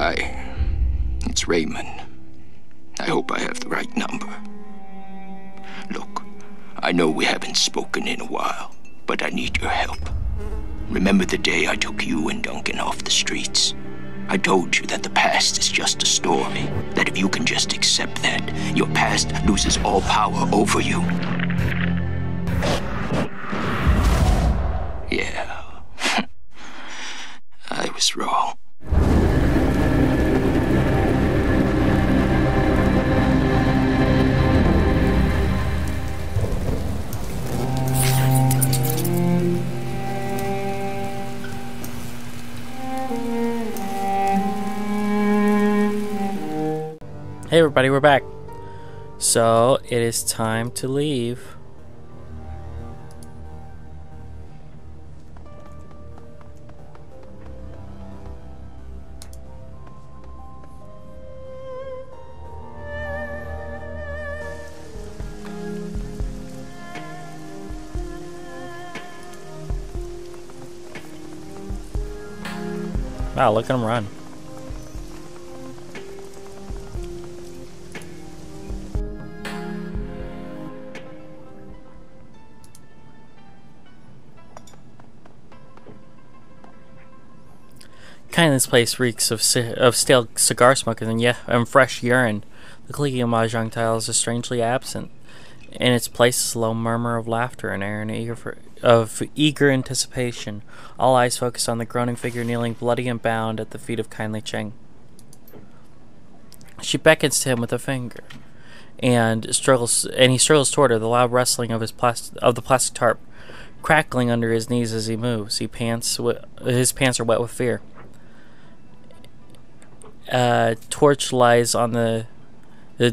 Hi, it's Raymond. I hope I have the right number. Look, I know we haven't spoken in a while, but I need your help. Remember the day I took you and Duncan off the streets? I told you that the past is just a story, that if you can just accept that, your past loses all power over you. Yeah, I was wrong. Hey everybody, we're back. So, it is time to leave. Wow, look at him run. This place reeks of stale cigar smoke and fresh urine. The clicking of mahjong tiles is strangely absent. In its place is a low murmur of laughter and air of eager anticipation. All eyes focused on the groaning figure kneeling bloody and bound at the feet of kindly Cheng. She beckons to him with a finger, and he struggles toward her. The loud rustling of the plastic tarp crackling under his knees as he moves. His pants are wet with fear. Torch lies on the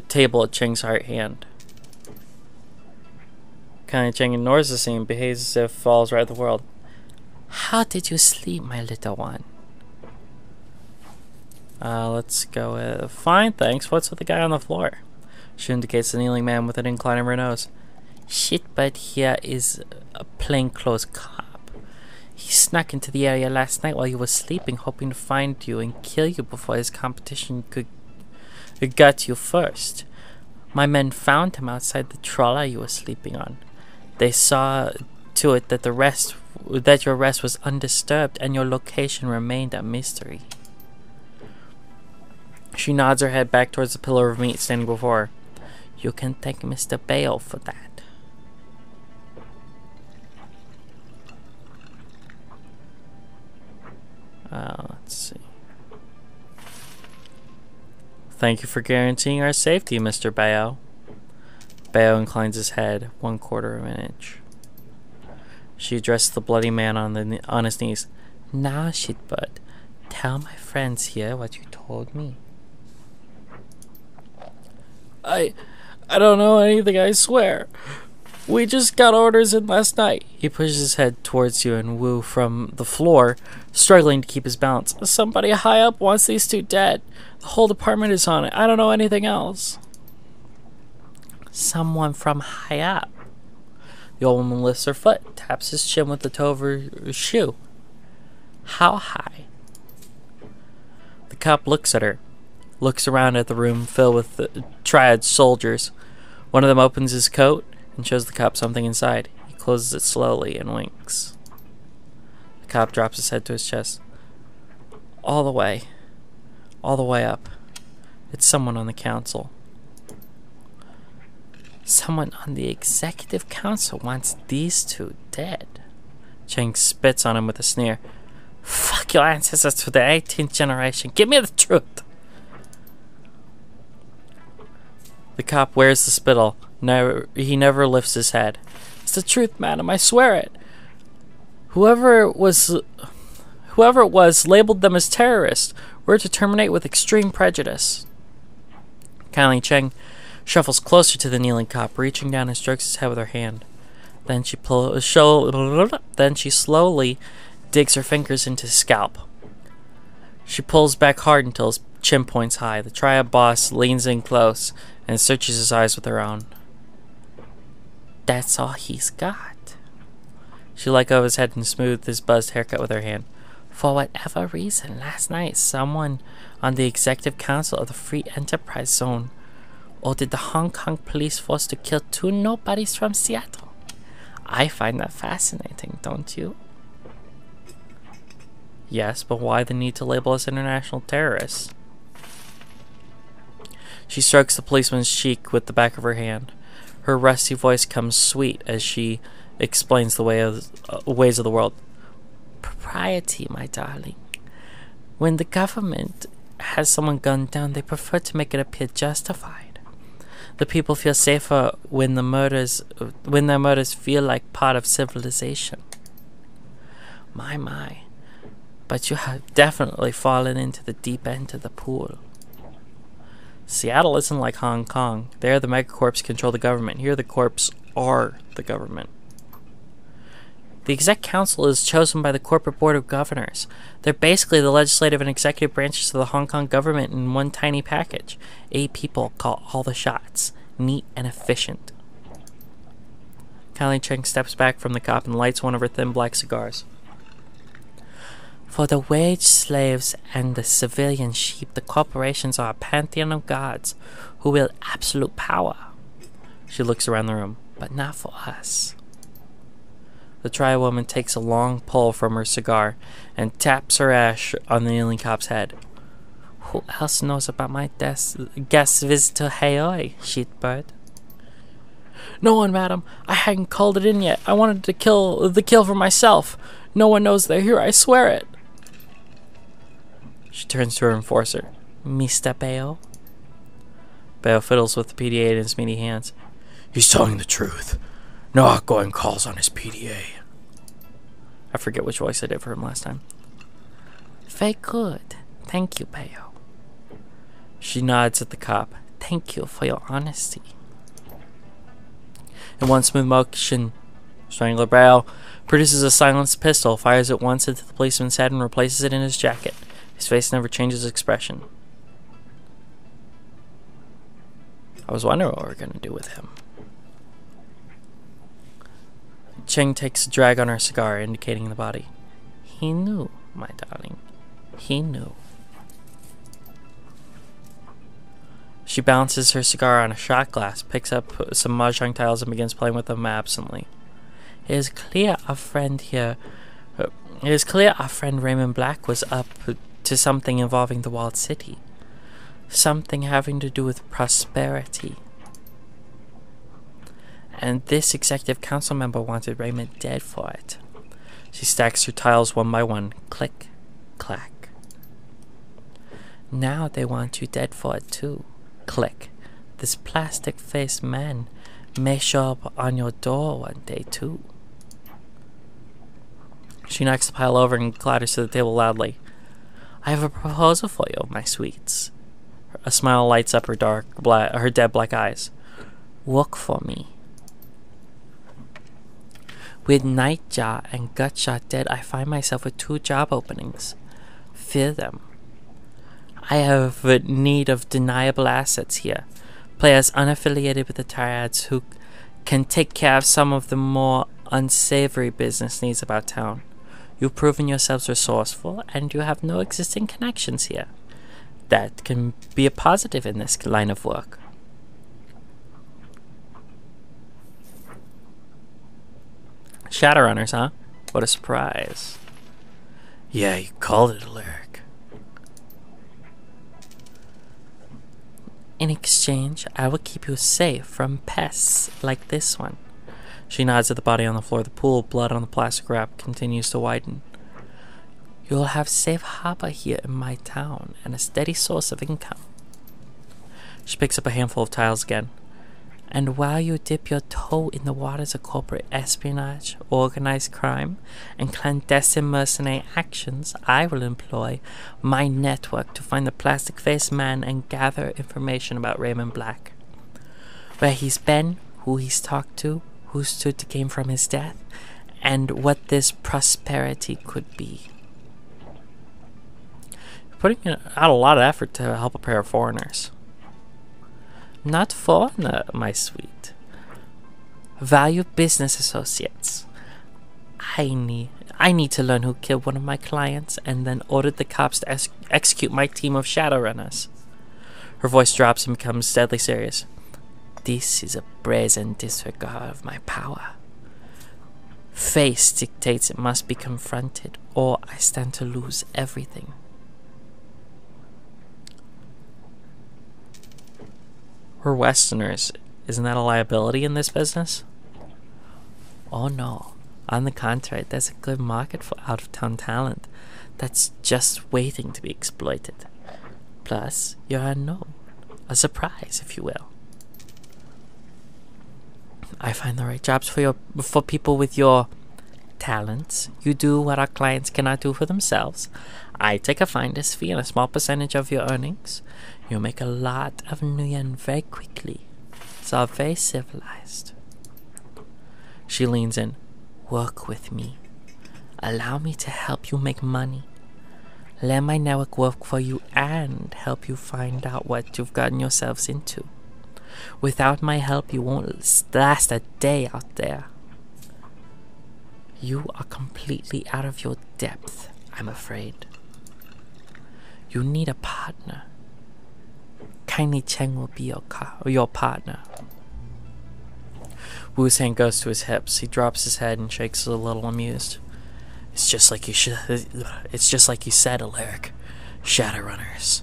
table at Cheng's right hand. Kindly Cheng ignores the scene, behaves as if all's right in the world. How did you sleep, my little one? Let's go with fine, thanks. What's with the guy on the floor? She indicates the kneeling man with an incline of her nose. Shit, but here is a plainclothes cop. He snuck into the area last night while you were sleeping, hoping to find you and kill you before his competition could get you first. My men found him outside the trawler you were sleeping on. They saw to it that your rest was undisturbed and your location remained a mystery. She nods her head back towards the pillar of meat standing before her. You can thank Mr. Bale for that. Let's see. Thank you for guaranteeing our safety, Mr. Bao. Bao inclines his head 1/4 of an inch. She addressed the bloody man on his knees. Now, shitbird, tell my friends here what you told me. I don't know anything, I swear. We just got orders in last night. He pushes his head towards you and Wu from the floor, struggling to keep his balance. Somebody high up wants these two dead. The whole department is on it. I don't know anything else. Someone from high up. The old woman lifts her foot, taps his chin with the toe of her shoe. How high? The cop looks at her, looks around at the room filled with the triad soldiers. One of them opens his coat and shows the cop something inside. He closes it slowly and winks. The cop drops his head to his chest. All the way up. It's someone on the council. Someone on the executive council wants these two dead. Cheng spits on him with a sneer. Fuck your ancestors to the 18th generation. Give me the truth. The cop wears the spittle. He never lifts his head. It's the truth, madam. I swear it. Whoever it was labeled them as terrorists. We're to terminate with extreme prejudice. Kindly Cheng shuffles closer to the kneeling cop, reaching down and strokes his head with her hand. Then she slowly digs her fingers into his scalp. She pulls back hard until his chin points high. The triad boss leans in close and searches his eyes with her own. That's all he's got. She let go of his head and smoothed his buzzed haircut with her hand. For whatever reason, last night someone on the executive council of the Free Enterprise Zone ordered the Hong Kong police force to kill 2 nobodies from Seattle. I find that fascinating, don't you? Yes, but why the need to label us international terrorists? She strokes the policeman's cheek with the back of her hand. Her rusty voice comes sweet as she explains the ways of the world. Propriety, my darling. When the government has someone gunned down, they prefer to make it appear justified. The people feel safer when their murders feel like part of civilization. My. But you have definitely fallen into the deep end of the pool. Seattle isn't like Hong Kong. There, the megacorps control the government. Here, the corps are the government. The exec council is chosen by the corporate board of governors. They're basically the legislative and executive branches of the Hong Kong government in one tiny package. 8 people call all the shots. Neat and efficient. Kylie Cheng steps back from the cop and lights one of her thin black cigars. For the wage slaves and the civilian sheep, the corporations are a pantheon of gods who wield absolute power. She looks around the room, but not for us. The trial woman takes a long pull from her cigar and taps her ash on the kneeling cop's head. Who else knows about my guest visit to Haoi, sheetbird? No one, madam. I hadn't called it in yet. I wanted to kill for myself. No one knows they're here, I swear it. She turns to her enforcer. Mr. Bayo? Bayo fiddles with the PDA in his meaty hands. He's telling the truth. No outgoing calls on his PDA. I forget which voice I did for him last time. Very good. Thank you, Bayo. She nods at the cop. Thank you for your honesty. In one smooth motion, Strangler Bayo produces a silenced pistol, fires it once into the policeman's head, and replaces it in his jacket. His face never changes expression. I was wondering what we were going to do with him. Cheng takes a drag on her cigar, indicating the body. He knew, my darling. He knew. She balances her cigar on a shot glass, picks up some mahjong tiles and begins playing with them absently. It is clear our friend Raymond Black was up to something involving the walled city. Something having to do with prosperity. And this executive council member wanted Raymond dead for it. She stacks her tiles one by one. Click, clack. Now they want you dead for it too. Click. This plastic-faced man may show up on your door one day too. She knocks the pile over and clatters to the table loudly. I have a proposal for you, my sweets. A smile lights up her dead black eyes. Work for me. With Nightjaw and Gutshot dead, I find myself with 2 job openings. Fill them. I have need of deniable assets here. Players unaffiliated with the Triads who can take care of some of the more unsavory business needs about town. You've proven yourselves resourceful, and you have no existing connections here. That can be a positive in this line of work. Shadowrunners, huh? What a surprise. Yeah, you called it a lyric. In exchange, I will keep you safe from pests like this one. She nods at the body on the floor. The pool of blood on the plastic wrap continues to widen. You'll have safe harbor here in my town and a steady source of income. She picks up a handful of tiles again. And while you dip your toe in the waters of corporate espionage, organized crime, and clandestine mercenary actions, I will employ my network to find the plastic-faced man and gather information about Raymond Black. Where he's been, who he's talked to, who stood to gain from his death, and what this prosperity could be. Putting out a lot of effort to help a pair of foreigners. Not foreigner, my sweet. Valued business associates. I I need to learn who killed one of my clients and then ordered the cops to execute my team of Shadowrunners. Her voice drops and becomes deadly serious. This is a brazen disregard of my power. Face dictates it must be confronted, or I stand to lose everything. We're Westerners. Isn't that a liability in this business? Oh no. On the contrary, there's a good market for out-of-town talent that's just waiting to be exploited. Plus, you're unknown. A surprise, if you will. I find the right jobs for people with your talents. You do what our clients cannot do for themselves. I take a finder's fee and a small percentage of your earnings. You'll make a lot of Nguyen very quickly. It's all very civilized. She leans in. Work with me. Allow me to help you make money. Let my network work for you and help you find out what you've gotten yourselves into. Without my help, you won't last a day out there. You are completely out of your depth, I'm afraid. You need a partner. Kindly Cheng will be your partner. Wu's hand goes to his hips. He drops his head and shakes a little amused. It's just like you said, Alaric. Shadowrunners.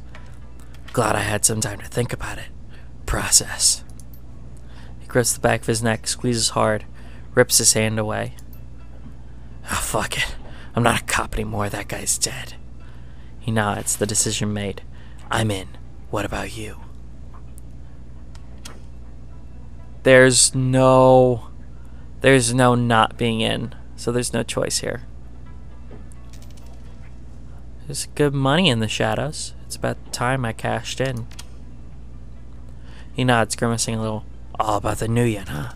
Glad I had some time to think about it. Process. He grips the back of his neck, squeezes hard, rips his hand away. Oh, fuck it. I'm not a cop anymore. That guy's dead. He nods, the decision made. I'm in. What about you? There's no not being in, so there's no choice here. There's good money in the shadows. It's about time I cashed in. He nods, grimacing a little. All about the Nguyen, huh?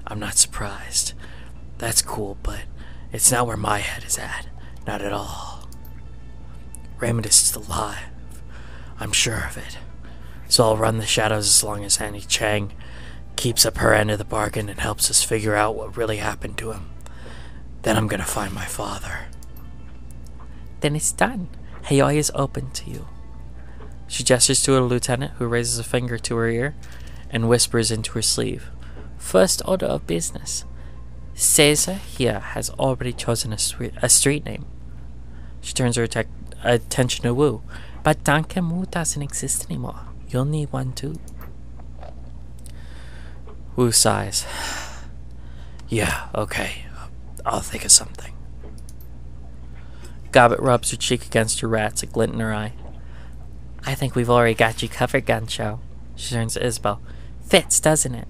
I'm not surprised. That's cool, but it's not where my head is at. Not at all. Raymond is still alive. I'm sure of it. So I'll run the shadows as long as Annie Chang keeps up her end of the bargain and helps us figure out what really happened to him. Then I'm gonna find my father. Then it's done. Haoi is open to you. She gestures to a lieutenant who raises a finger to her ear and whispers into her sleeve. First order of business. Caesar here has already chosen a street name. She turns her attention to Wu. But Duncan Wu doesn't exist anymore. You'll need one too. Wu sighs. Yeah, okay. I'll think of something. Gobbet rubs her cheek against her rats, a glint in her eye. I think we've already got you covered, Guncho. She turns to Isabel. Fits, doesn't it?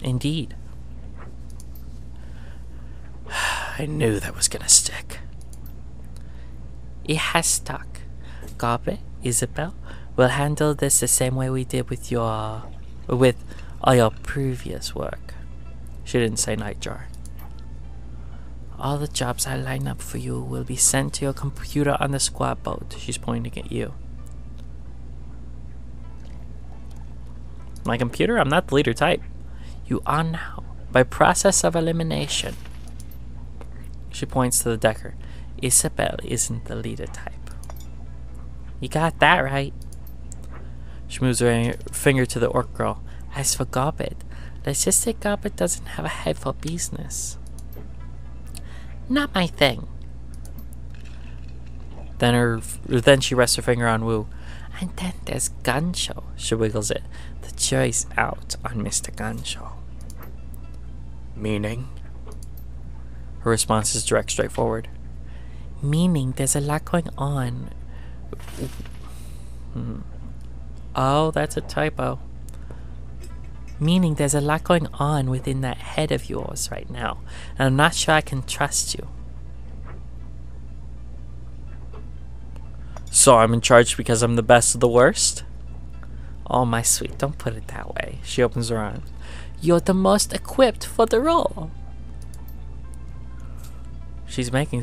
Indeed. I knew that was gonna stick. It has stuck. Gobbet, Isabel, we'll handle this the same way we did with all your previous work. She didn't say Nightjar. All the jobs I line up for you will be sent to your computer on the squad boat. She's pointing at you. My computer? I'm not the leader type. You are now, by process of elimination. She points to the decker. Isabel isn't the leader type. You got that right. She moves her finger to the orc girl. As for Gobbet, let's just say Gobbet doesn't have a head for business. Not my thing. Then she rests her finger on Wu. And then there's Guncho. She wiggles it. The jury's out on Mr. Guncho. Meaning? Her response is direct, straightforward. Meaning there's a lot going on. Oh, that's a typo. Meaning there's a lot going on within that head of yours right now, and I'm not sure I can trust you. So I'm in charge because I'm the best of the worst? Oh, my sweet, don't put it that way. She opens her arms. You're the most equipped for the role. She's making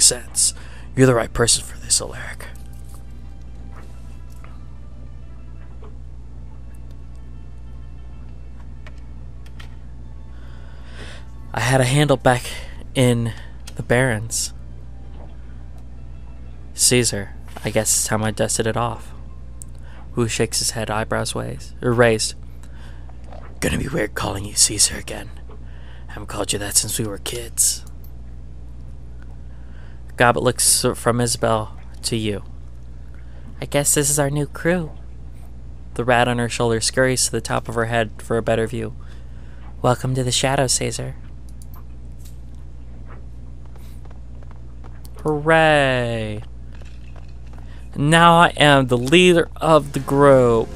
sense. You're the right person for this, Alaric. I had a handle back in the Barrens. Caesar, I guess it's time I dusted it off. Wu shakes his head, eyebrows raised. Gonna be weird calling you Caesar again. Haven't called you that since we were kids. Gobbet looks from Isabel to you. I guess this is our new crew. The rat on her shoulder scurries to the top of her head for a better view. Welcome to the shadows, Caesar. Hooray! Now I am the leader of the group.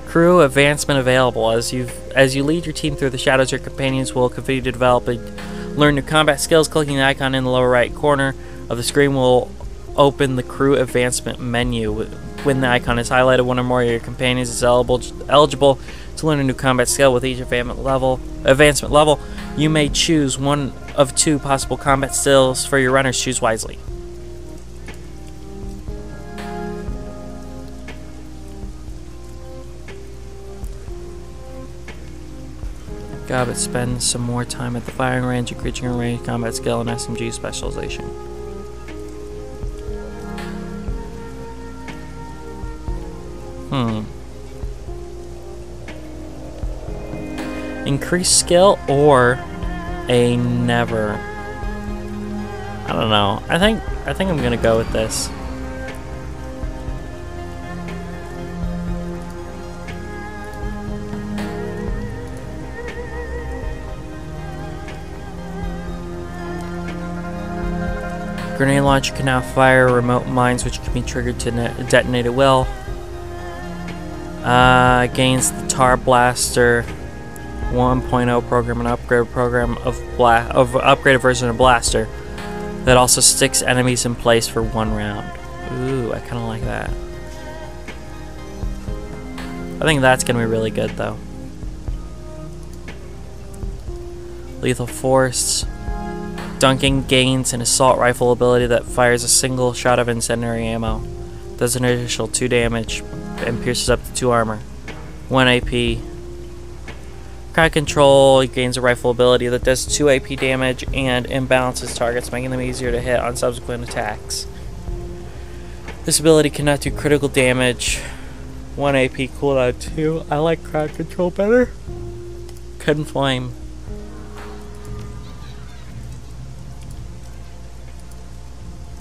Crew advancement available. As you lead your team through the shadows, your companions will continue to develop and learn new combat skills. Clicking the icon in the lower right corner of the screen will open the crew advancement menu. When the icon is highlighted, one or more of your companions is eligible to learn a new combat skill. With each advancement level, you may choose one of two possible combat skills for your runners. Choose wisely. Gobbet spends some more time at the firing range, increasing her range, combat skill, and SMG specialization. Increase skill or a never. I don't know. I think I'm gonna go with this. Grenade launcher can now fire remote mines, which can be triggered to detonate at will. Gains the Tar Blaster 1.0 program, an upgraded program of upgraded version of Blaster that also sticks enemies in place for 1 round. Ooh, I kind of like that. I think that's gonna be really good though. Lethal Force. Duncan gains an assault rifle ability that fires a single shot of incendiary ammo. Does an additional 2 damage and pierces up to 2 armor. 1 AP. Crowd Control, he gains a rifle ability that does 2 AP damage and imbalances targets, making them easier to hit on subsequent attacks. This ability cannot do critical damage. 1 AP cooldown 2. I like Crowd Control better. Conflame.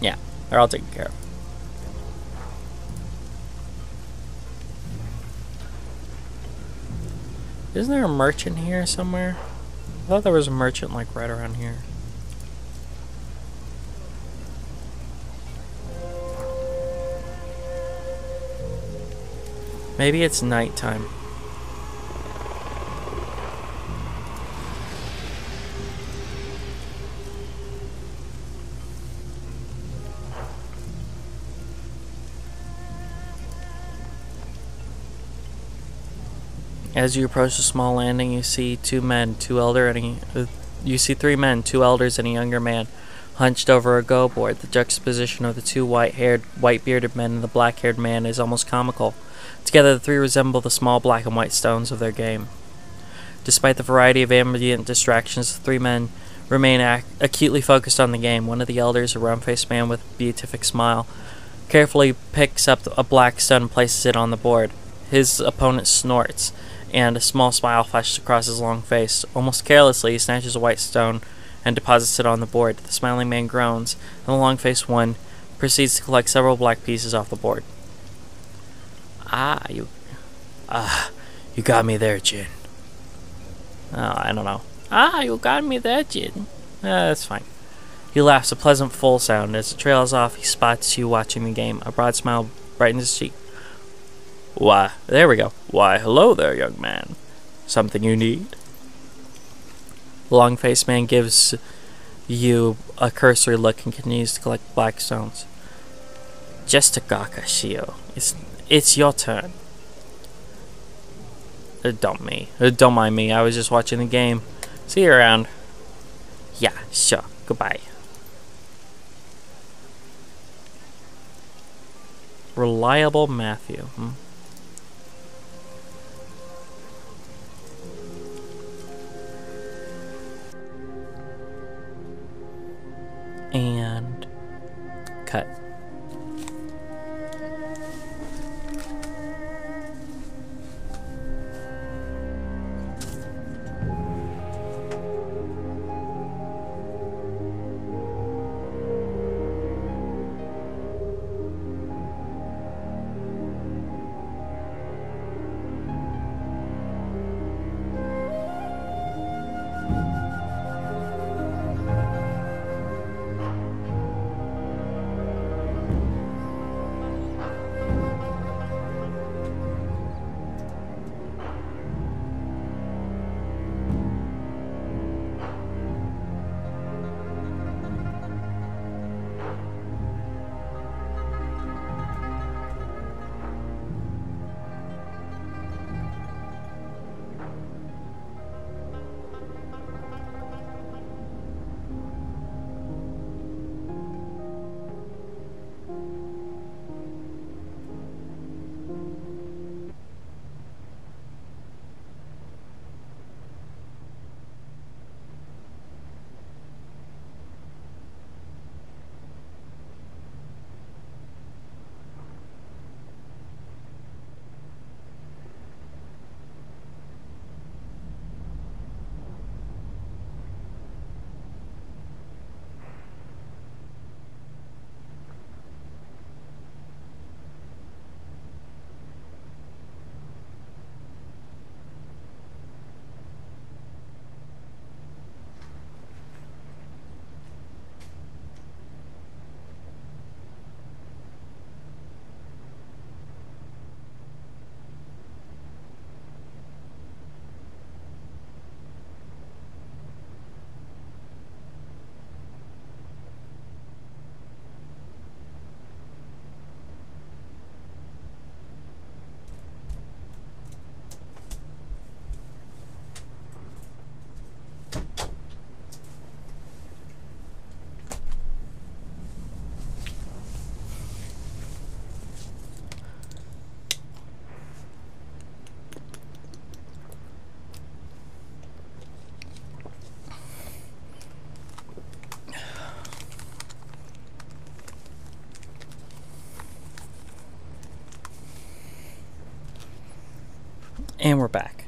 Yeah, they're all taken care of. Isn't there a merchant here somewhere? I thought there was a merchant like right around here. Maybe it's nighttime. As you approach the small landing, you see 3 men, 2 elders, and a younger man, hunched over a go board. The juxtaposition of the 2 white-bearded men and the black-haired man is almost comical. Together, the 3 resemble the small black and white stones of their game. Despite the variety of ambient distractions, the 3 men remain acutely focused on the game. One of the elders, a round-faced man with a beatific smile, carefully picks up a black stone and places it on the board. His opponent snorts, and a small smile flashes across his long face. Almost carelessly, he snatches a white stone and deposits it on the board. The smiling man groans, and the long-faced one proceeds to collect several black pieces off the board. You got me there, Jin. Oh, I don't know. You got me there, Jin. That's fine. He laughs, a pleasant full sound. As it trails off, he spots you watching the game. A broad smile brightens his cheek. Why, there we go. Why, hello there, young man. Something you need? The long-faced man gives you a cursory look and continues to collect black stones. Just a gaka, Shio. It's your turn. Don't mind me. I was just watching the game. See you around. Yeah, sure. Goodbye. Reliable Matthew. And we're back.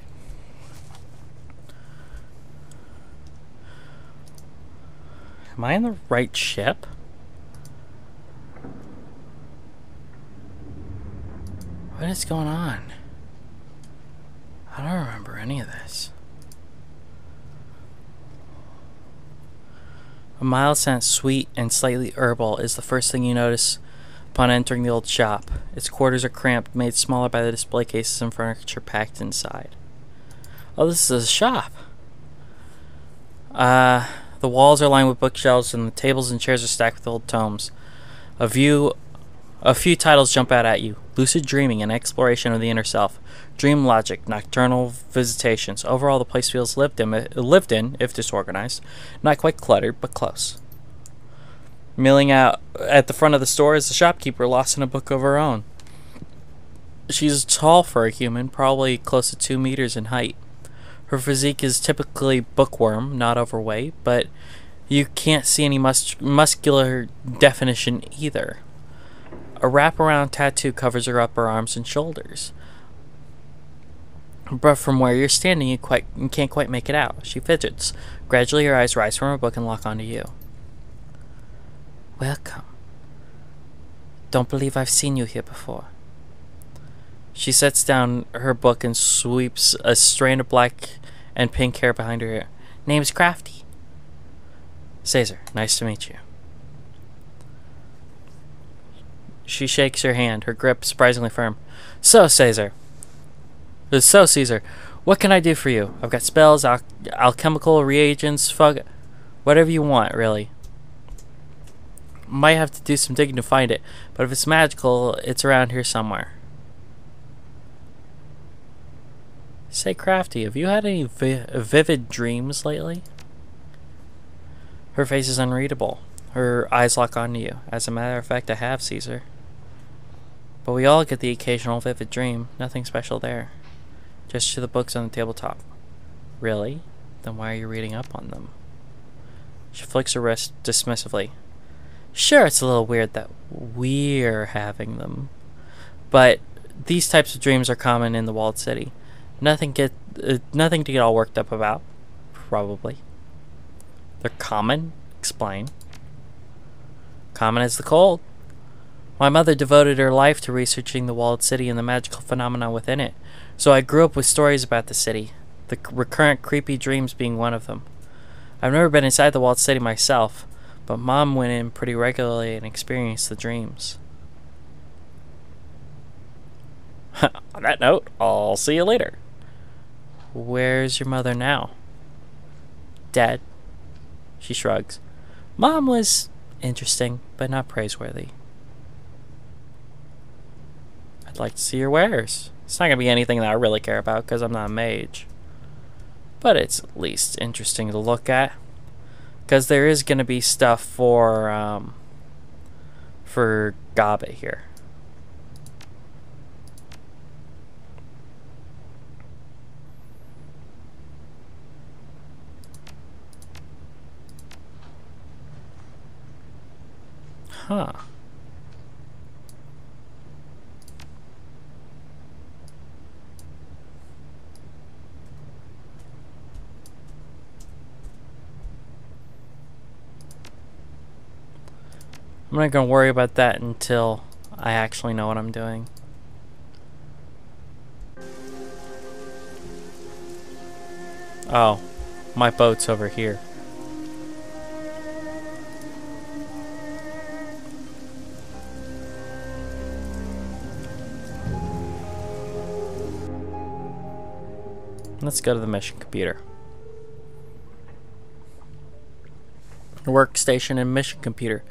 Am I on the right ship? What is going on? I don't remember any of this. A mild scent, sweet and slightly herbal, is the first thing you notice upon entering the old shop. Its quarters are cramped, made smaller by the display cases and furniture packed inside. Oh, this is a shop. The walls are lined with bookshelves, and the tables and chairs are stacked with old tomes. A few titles jump out at you. Lucid Dreaming, an exploration of the inner self. Dream Logic, Nocturnal Visitations. Overall, the place feels lived in, if disorganized. Not quite cluttered, but close. Milling out at the front of the store is the shopkeeper, lost in a book of her own. She's tall for a human, probably close to 2 meters in height. Her physique is typically bookworm, not overweight, but you can't see any muscular definition either. A wraparound tattoo covers her upper arms and shoulders. But from where you're standing, you can't quite make it out. She fidgets. Gradually, her eyes rise from her book and lock onto you. Welcome. Don't believe I've seen you here before. She sets down her book and sweeps a strand of black and pink hair behind her ear. Name's Crafty. Caesar, nice to meet you. She shakes her hand, her grip surprisingly firm. So, Caesar, what can I do for you? I've got spells, alchemical reagents, whatever you want, really. Might have to do some digging to find it, but if it's magical, it's around here somewhere. Say, Crafty, have you had any vivid dreams lately? Her face is unreadable. Her eyes lock onto you. As a matter of fact, I have, Caesar. But we all get the occasional vivid dream. Nothing special there. Just to the books on the tabletop. Really? Then why are you reading up on them? She flicks her wrist dismissively. Sure, it's a little weird that we're having them. But these types of dreams are common in the walled city. Nothing to get all worked up about. Probably. They're common? Explain. Common as the cold. My mother devoted her life to researching the walled city and the magical phenomena within it, so I grew up with stories about the city, the recurrent creepy dreams being one of them. I've never been inside the walled city myself, but Mom went in pretty regularly and experienced the dreams. On that note, I'll see you later. Where's your mother now? Dead. She shrugs. Mom was interesting, but not praiseworthy. I'd like to see your wares. It's not going to be anything that I really care about because I'm not a mage. But it's at least interesting to look at. Because there is going to be stuff for Gabe here. Huh. I'm not going to worry about that until I actually know what I'm doing. Oh, my boat's over here. Let's go to the mission computer. Workstation and mission computer.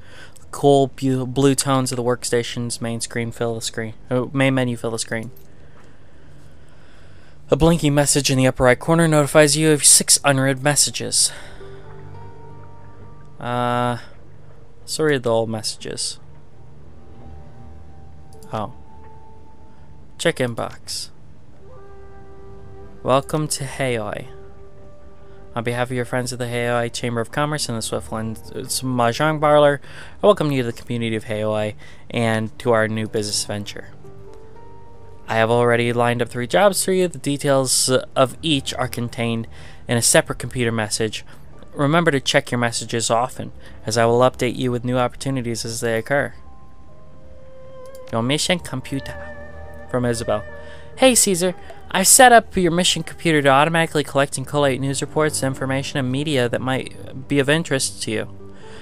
Cool blue tones of the workstation's main screen fill the screen. Main menu fill the screen. A blinking message in the upper right corner notifies you of 6 unread messages. So read the old messages. Oh. Check inbox. Welcome to Hayoi. On behalf of your friends of the Hayoi Chamber of Commerce and the Swiftland Mahjong Parlor, I welcome you to the community of Hayoi and to our new business venture. I have already lined up 3 jobs for you. The details of each are contained in a separate computer message. Remember to check your messages often, as I will update you with new opportunities as they occur. Your mission computer. From Isabel. Hey Caesar, I've set up your mission computer to automatically collect and collate news reports, information, and media that might be of interest to you.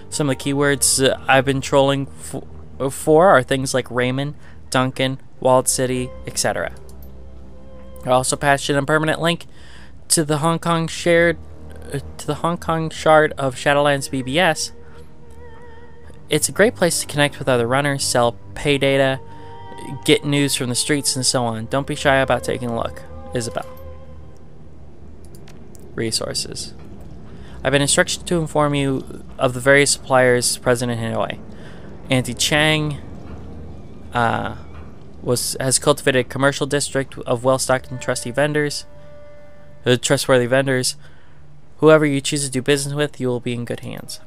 Some of the keywords I've been trolling for are things like Raymond, Duncan, Walled City, etc. I also patched in a permanent link to the Hong Kong shard of Shadowlands BBS. It's a great place to connect with other runners, sell pay data, get news from the streets, and so on. Don't be shy about taking a look. Isabel. Resources. I've been instructed to inform you of the various suppliers present in Hanoi. Auntie Chang has cultivated a commercial district of well-stocked and trustworthy vendors. Whoever you choose to do business with, you will be in good hands.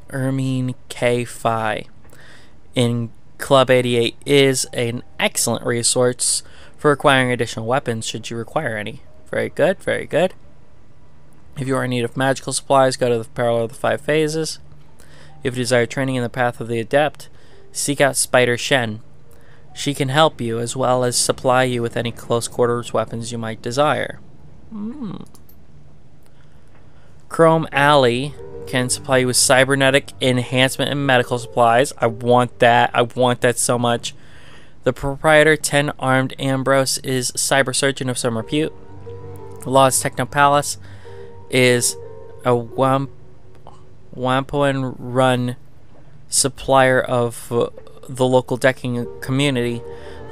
Ermine K. Phi in Club 88 is an excellent resource for acquiring additional weapons should you require any. Very good, very good. If you are in need of magical supplies, go to the Parallel of the 5 Phases. If you desire training in the Path of the Adept, seek out Spider Shen. She can help you as well as supply you with any close quarters weapons you might desire. Chrome Alley can supply you with cybernetic enhancement and medical supplies. I want that. I want that so much. The proprietor, 10-armed Ambrose, is cyber surgeon of some repute. Law's Techno Palace is a Wampoan-run supplier of the local decking community.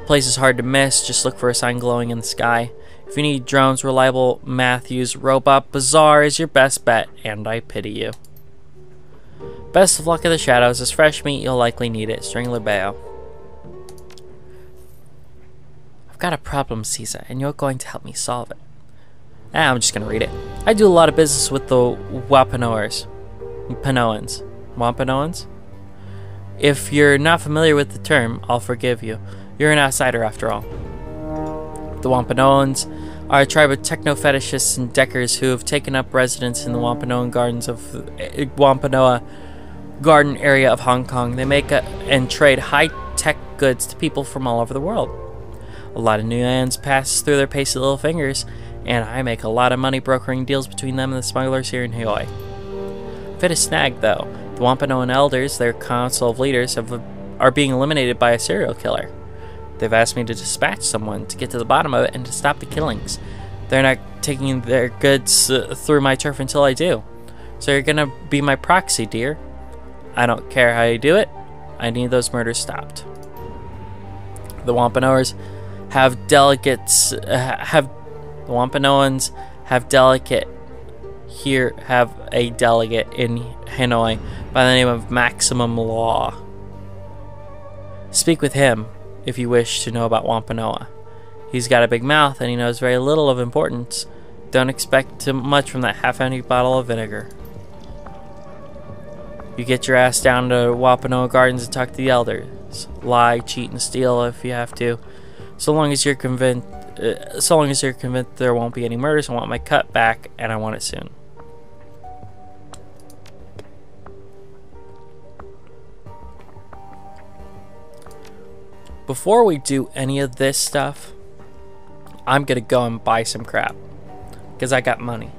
The place is hard to miss. Just look for a sign glowing in the sky. If you need drones, reliable Matthews Robot Bazaar is your best bet, and I pity you. Best of luck in the shadows. As fresh meat, you'll likely need it. Stringler Bayo. I've got a problem, Caesar, and you're going to help me solve it. I'm just going to read it. I do a lot of business with the Wampanoans. Wampanoans? If you're not familiar with the term, I'll forgive you. You're an outsider after all. The Wampanoans are a tribe of techno-fetishists and deckers who have taken up residence in the Wampanoan Gardens of Wampanoa Garden area of Hong Kong. They make and trade high-tech goods to people from all over the world. A lot of new lands passes through their pasty little fingers, and I make a lot of money brokering deals between them and the smugglers here in Hanoi. Fit a snag, though. The Wampanoan elders, their council of leaders, are being eliminated by a serial killer. They've asked me to dispatch someone to get to the bottom of it and to stop the killings. They're not taking their goods through my turf until I do. So you're gonna be my proxy, dear. I don't care how you do it. I need those murders stopped. The Wampanoans have delegates. The Wampanoans have a delegate in Hanoi by the name of Maximum Law. Speak with him if you wish to know about Wampanoa. He's got a big mouth and he knows very little of importance. Don't expect much from that half-empty bottle of vinegar. You get your ass down to Wampanoa Gardens and talk to the elders. Lie, cheat, and steal if you have to. So long as you're convinced there won't be any murders, I want my cut back, and I want it soon. Before we do any of this stuff, I'm gonna go and buy some crap, because I got money.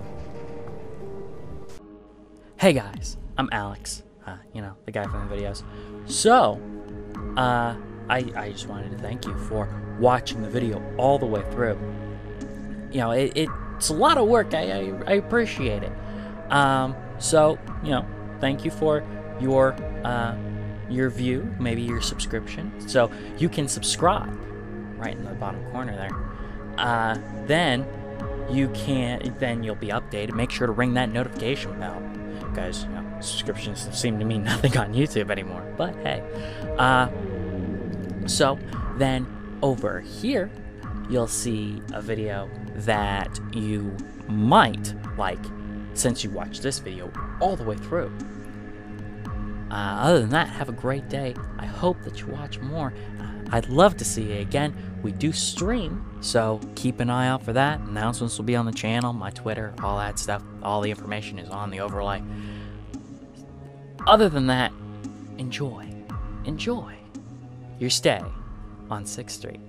Hey guys, I'm Alex, the guy from the videos. So, I just wanted to thank you for watching the video all the way through. It's a lot of work. I appreciate it. So thank you for your view, maybe your subscription. So you can subscribe right in the bottom corner there. Then you'll be updated. Make sure to ring that notification bell, because subscriptions seem to mean nothing on YouTube anymore. But hey, so then over here you'll see a video that you might like, since you watched this video all the way through. Other than that, have a great day. I hope that you watch more. I'd love to see you again. We do stream, so keep an eye out for that. Announcements will be on the channel, my Twitter, all that stuff. All the information is on the overlay. Other than that, enjoy your stay on 6th Street.